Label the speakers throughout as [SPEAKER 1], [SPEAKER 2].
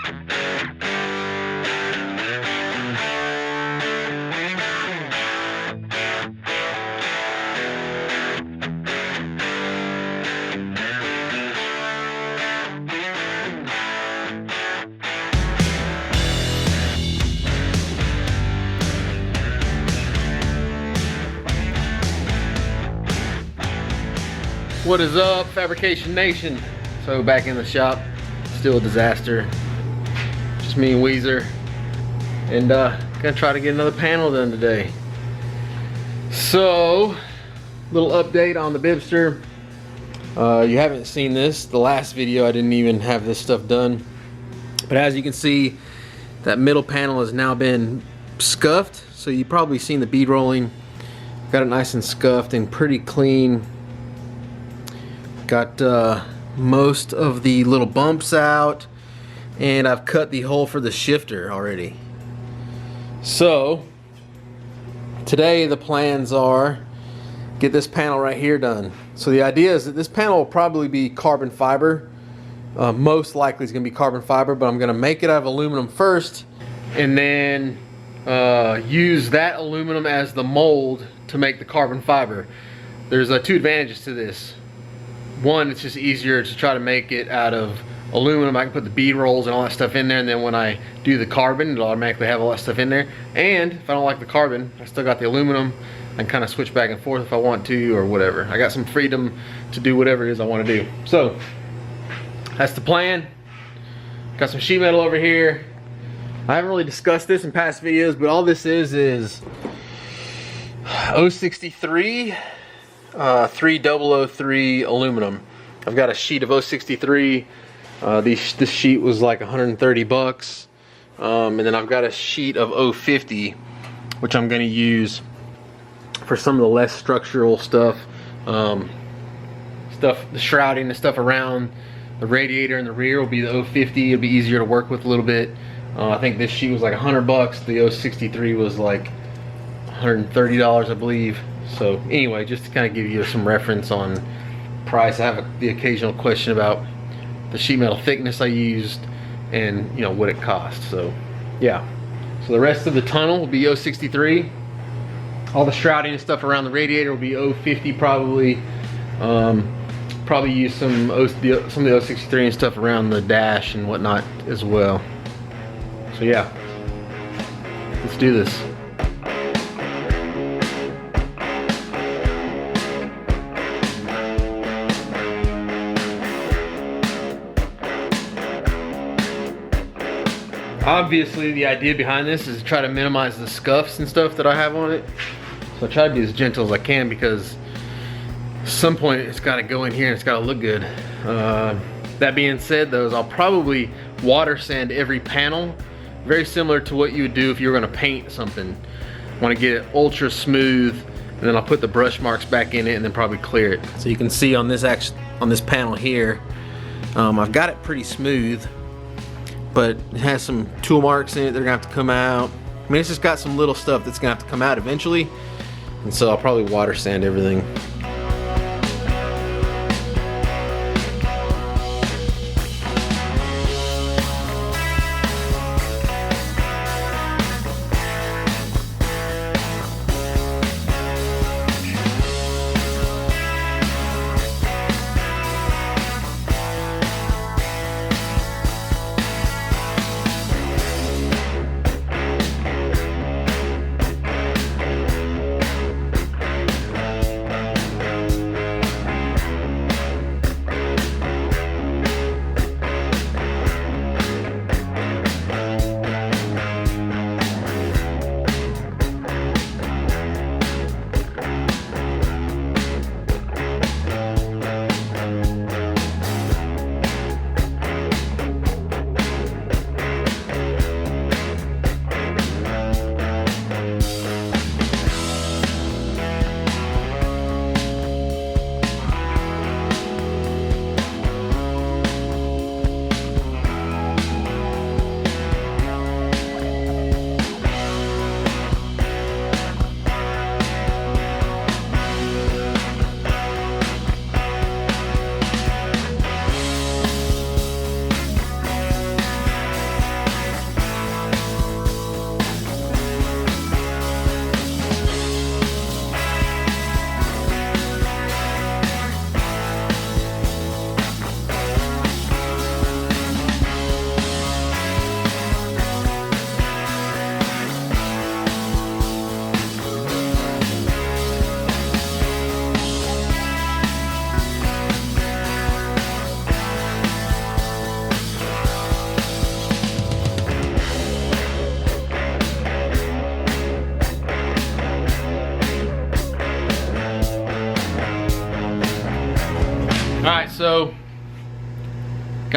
[SPEAKER 1] What is up, Fabrication Nation? So back in the shop, still a disaster. Just me and Weezer, and gonna try to get another panel done today. So, little update on the Bibbster. You haven't seen this. The last video I didn't even have this stuff done, but as you can see, that middle panel has now been scuffed. So you've probably seen the bead rolling. Got it nice and scuffed and pretty clean. Got most of the little bumps out, and I've cut the hole for the shifter already. So today the plans are get this panel right here done. So the idea is that this panel will probably be carbon fiber. Most likely it's going to be carbon fiber, but I'm going to make it out of aluminum first, and then use that aluminum as the mold to make the carbon fiber. There's two advantages to this. One, it's just easier to try to make it out of aluminum. I can put the bead rolls and all that stuff in there, and then when I do the carbon, it'll automatically have all that stuff in there. And if I don't like the carbon, I still got the aluminum. I can kind of switch back and forth if I want to, or whatever. I got some freedom to do whatever it is I want to do. So that's the plan. Got some sheet metal over here. I haven't really discussed this in past videos, but all this is 063 3003 aluminum. I've got a sheet of 063. This sheet was like 130 bucks. And then I've got a sheet of 050, which I'm going to use for some of the less structural stuff. The shrouding, the stuff around the radiator in the rear will be the 050. It'll be easier to work with a little bit. I think this sheet was like 100 bucks. The 063 was like $130, I believe. So anyway, just to kind of give you some reference on price. I have the occasional question about the sheet metal thickness I used and, you know, what it cost. So yeah, so the rest of the tunnel will be 063. All the shrouding and stuff around the radiator will be 050 probably. Probably use some of the 063 and stuff around the dash and whatnot as well. So yeah, let's do this. Obviously, the idea behind this is to try to minimize the scuffs and stuff that I have on it. So I try to be as gentle as I can, because at some point it's got to go in here and it's got to look good. That being said, though, I'll probably water sand every panel, very similar to what you would do if you were going to paint something. I want to get it ultra smooth, and then I'll put the brush marks back in it and then probably clear it. So you can see on this panel here, I've got it pretty smooth, but it has some tool marks in it that are gonna have to come out. I mean, it's just got some little stuff that's gonna have to come out eventually, and so I'll probably water sand everything.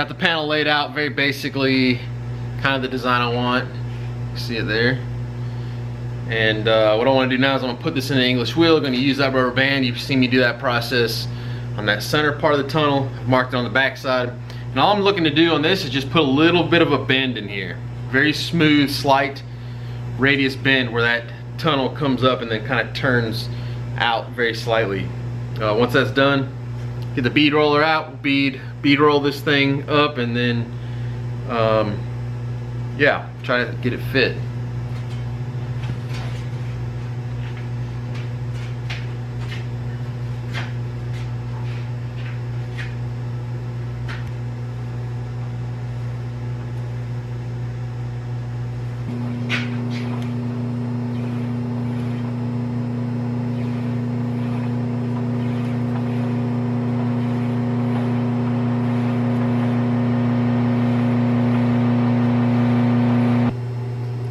[SPEAKER 1] got the panel laid out very basically, kind of the design I want. You see it there. And what I want to do now is I'm going to put this in an English wheel. I'm going to use that rubber band. You've seen me do that process on that center part of the tunnel. I've marked it on the back side. And all I'm looking to do on this is just put a little bit of a bend in here. Very smooth, slight radius bend where that tunnel comes up and then kind of turns out very slightly. Once that's done, get the bead roller out, bead roll this thing up, and then yeah, try to get it fit.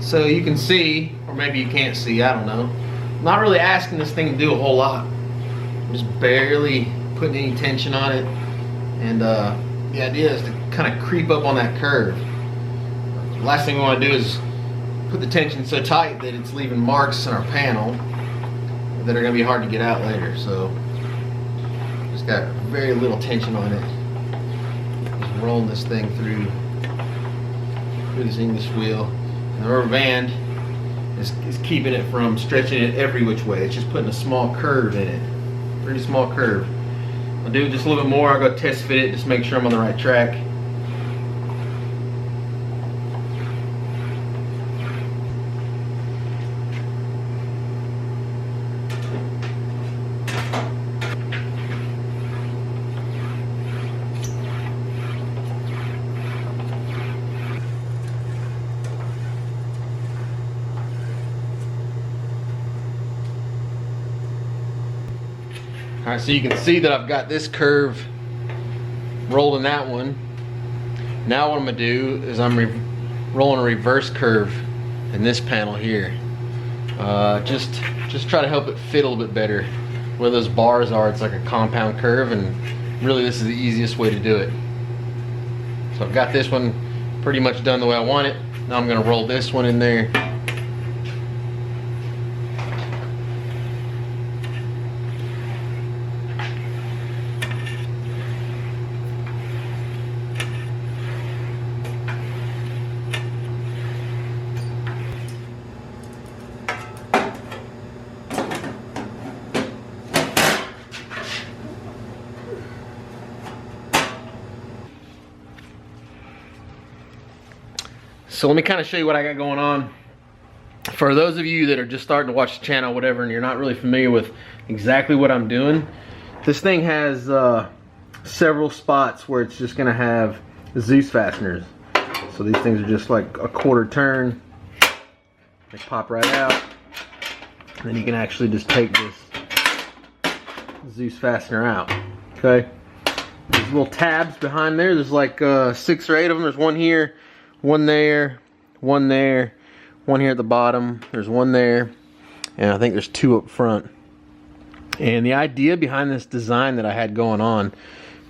[SPEAKER 1] So you can see, or maybe you can't see, I don't know. I'm not really asking this thing to do a whole lot. I'm just barely putting any tension on it. And the idea is to kind of creep up on that curve. The last thing we want to do is put the tension so tight that it's leaving marks in our panel that are going to be hard to get out later. So just got very little tension on it. Just rolling this thing through this English wheel. The rubber band is keeping it from stretching it every which way. It's just putting a small curve in it. Pretty small curve. I'll do just a little bit more. I'll go test fit it, just make sure I'm on the right track. Alright, so you can see that I've got this curve rolled in that one. Now what I'm going to do is I'm rolling a reverse curve in this panel here. Just try to help it fit a little bit better. Where those bars are, it's like a compound curve, and really this is the easiest way to do it. So I've got this one pretty much done the way I want it. Now I'm going to roll this one in there. So let me kind of show you what I got going on. For those of you that are just starting to watch the channel, whatever, and you're not really familiar with exactly what I'm doing, this thing has several spots where it's just going to have Zeus fasteners. So these things are just like a quarter turn. They pop right out. And then you can actually just take this Zeus fastener out. Okay. There's little tabs behind there. There's like 6 or 8 of them. There's one here. One there, one here at the bottom, there's one there, and I think there's 2 up front. And the idea behind this design that I had going on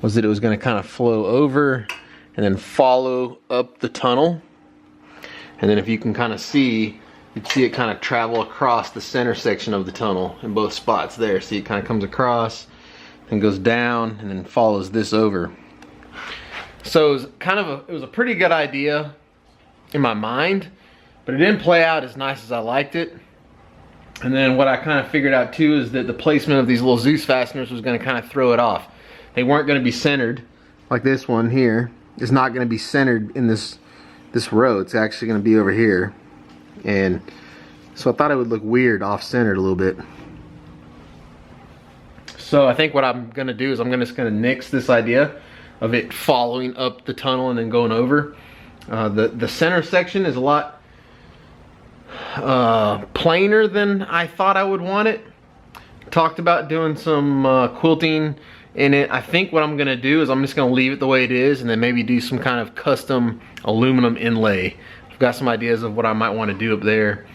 [SPEAKER 1] was that it was going to kind of flow over and then follow up the tunnel. And then if you can kind of see, you'd see it kind of travel across the center section of the tunnel in both spots there. See, it kind of comes across and goes down and then follows this over. So it was a pretty good idea in my mind, but it didn't play out as nice as I liked it. And then what I kind of figured out too is that the placement of these little Zeus fasteners was going to kind of throw it off. They weren't going to be centered like this one here. It's not going to be centered in this row. It's actually going to be over here. And so I thought it would look weird off-centered a little bit. So I think what I'm going to do is I'm just going to nix this idea of it following up the tunnel and then going over. The center section is a lot plainer than I thought I would want it. Talked about doing some quilting in it. I think what I'm going to do is I'm just going to leave it the way it is and then maybe do some kind of custom aluminum inlay. I've got some ideas of what I might want to do up there.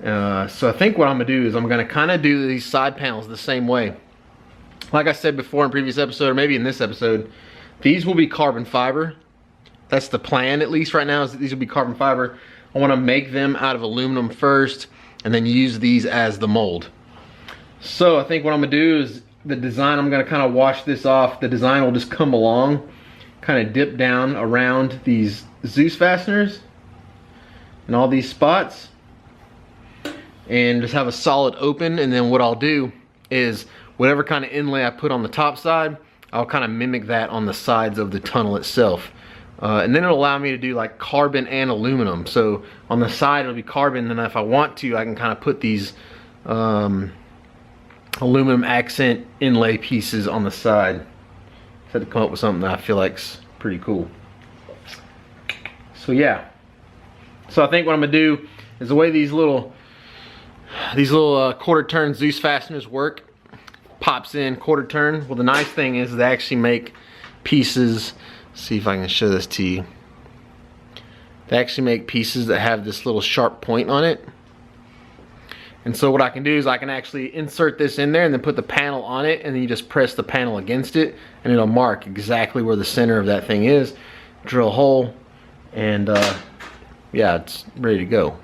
[SPEAKER 1] So I think what I'm going to do is I'm going to kind of do these side panels the same way. Like I said before in previous episode, or maybe in this episode, these will be carbon fiber. that's the plan, at least right now, is that these will be carbon fiber. I want to make them out of aluminum first and then use these as the mold. So I think what I'm gonna do is the design, I'm gonna kind of wash this off. The design will just come along, kind of dip down around these Zeus fasteners and all these spots, and just have a solid open. And then what I'll do is whatever kind of inlay I put on the top side, I'll kind of mimic that on the sides of the tunnel itself. And then it'll allow me to do like carbon and aluminum. So on the side it'll be carbon, and then if I want to, I can kind of put these aluminum accent inlay pieces on the side. Just had to come up with something that I feel like's pretty cool. So yeah. So I think what I'm gonna do is the way these little quarter turn Zeus fasteners work, pops in quarter turn. Well, the nice thing is they actually make pieces. See if I can show this to you. They actually make pieces that have this little sharp point on it. And so what I can do is I can actually insert this in there and then put the panel on it, and then you just press the panel against it and it'll mark exactly where the center of that thing is. Drill a hole, and yeah, it's ready to go.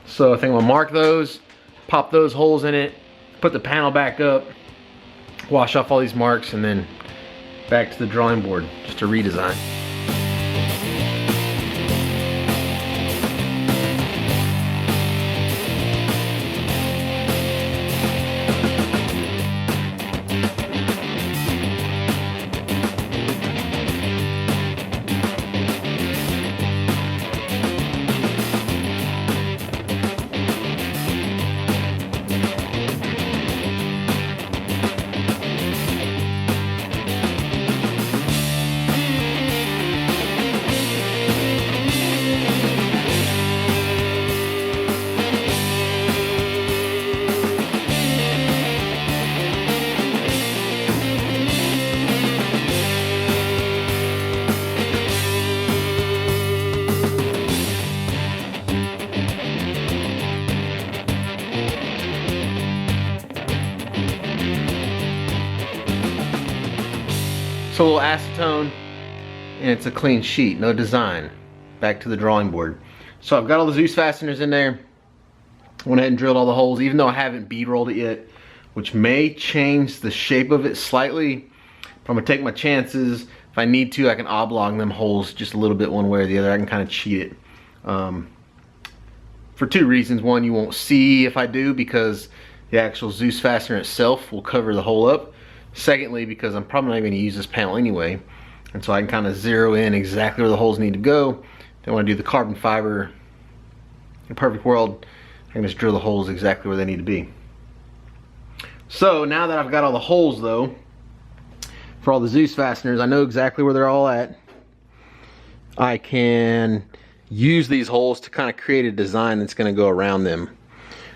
[SPEAKER 1] So I think I'm gonna mark those, pop those holes in it, put the panel back up, wash off all these marks, and then back to the drawing board just to redesign. So a little acetone, and it's a clean sheet, no design. Back to the drawing board. So I've got all the Zeus fasteners in there. Went ahead and drilled all the holes, even though I haven't bead rolled it yet, which may change the shape of it slightly. But I'm gonna take my chances. If I need to, I can oblong them holes just a little bit one way or the other. I can kind of cheat it. For two reasons. One, you won't see if I do, because the actual Zeus fastener itself will cover the hole up. Secondly, because I'm probably not going to use this panel anyway, and so I can kind of zero in exactly where the holes need to go. Then when I do the carbon fiber, in a perfect world, I can just drill the holes exactly where they need to be. So now that I've got all the holes though, for all the Zeus fasteners, I know exactly where they're all at. I can use these holes to kind of create a design that's going to go around them.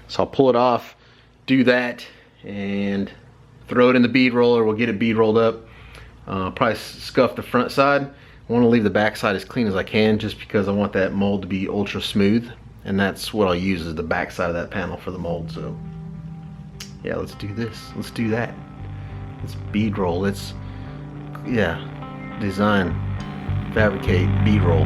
[SPEAKER 1] So I'll pull it off, do that, and throw it in the bead roller. We'll get it bead rolled up. Probably scuff the front side. I want to leave the back side as clean as I can, just because I want that mold to be ultra smooth, and that's what I'll use, is the back side of that panel for the mold. So yeah, let's do this. Let's do that. Let's bead roll. Let's, yeah, design, fabricate, bead roll.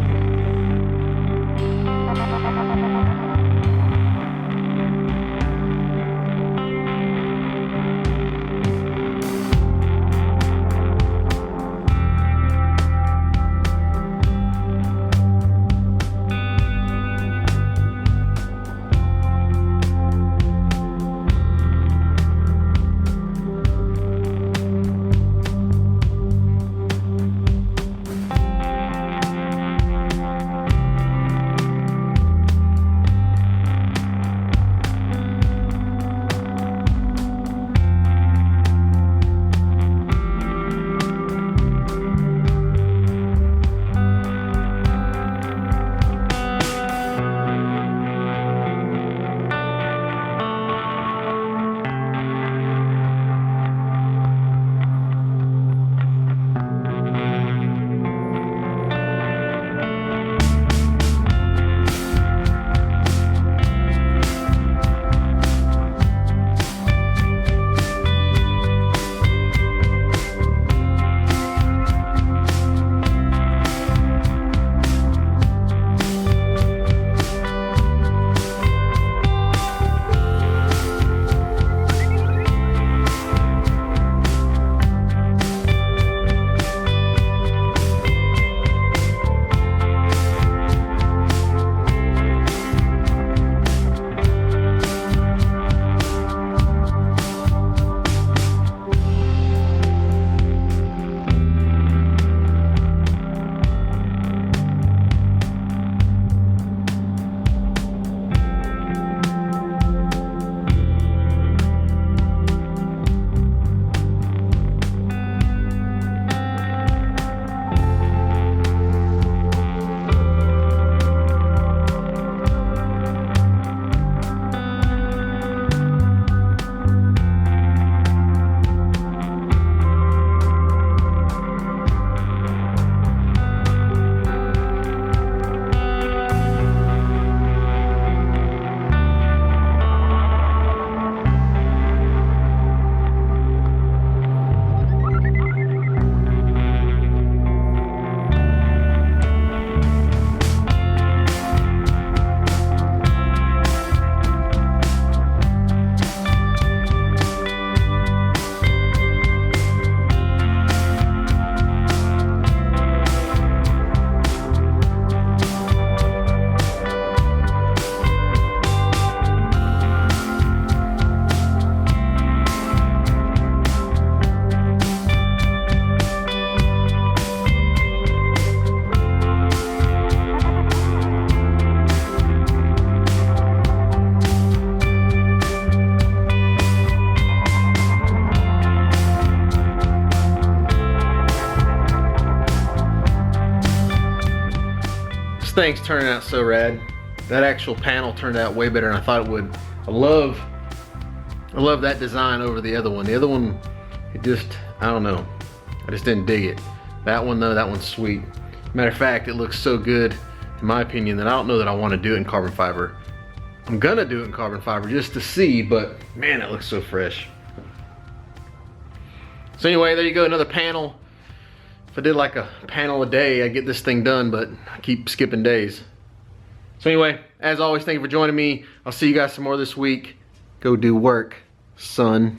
[SPEAKER 1] thing's turning out so rad. That actual panel turned out way better than I thought it would. I love that design over the other one. The other one, it just, I don't know. I just didn't dig it. That one though, that one's sweet. Matter of fact, it looks so good, in my opinion, that I don't know that I want to do it in carbon fiber. I'm gonna do it in carbon fiber just to see, but man, it looks so fresh. So anyway, there you go, another panel. If I did like a panel a day, I'd get this thing done, but I keep skipping days. So anyway, as always, thank you for joining me. I'll see you guys some more this week. Go do work, son.